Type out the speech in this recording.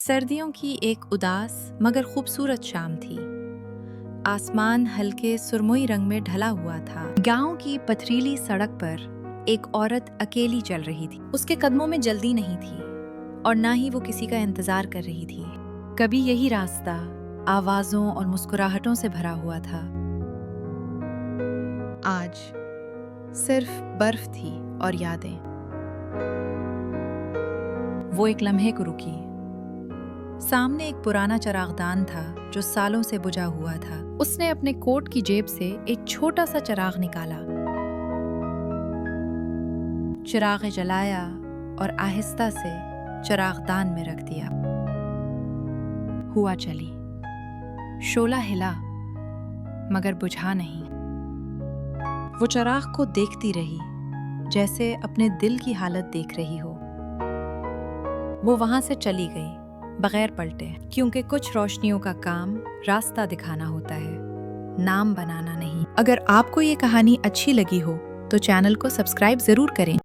सर्दियों की एक उदास मगर खूबसूरत शाम थी। आसमान हल्के सुरमई रंग में ढला हुआ था। गांव की पथरीली सड़क पर एक औरत अकेली चल रही थी। उसके कदमों में जल्दी नहीं थी और ना ही वो किसी का इंतजार कर रही थी। कभी यही रास्ता आवाजों और मुस्कुराहटों से भरा हुआ था। आज सिर्फ बर्फ थी और यादें। वो एक लम्हे को रुकी। सामने एक पुराना चिरागदान था जो सालों से बुझा हुआ था। उसने अपने कोट की जेब से एक छोटा सा चिराग निकाला, चिराग जलाया और आहिस्ता से चिरागदान में रख दिया। हुआ चली, शोला हिला मगर बुझा नहीं। वो चिराग को देखती रही जैसे अपने दिल की हालत देख रही हो। वो वहां से चली गई बगैर पलटे, क्योंकि कुछ रोशनियों का काम रास्ता दिखाना होता है, नाम बनाना नहीं। अगर आपको ये कहानी अच्छी लगी हो तो चैनल को सब्सक्राइब जरूर करें।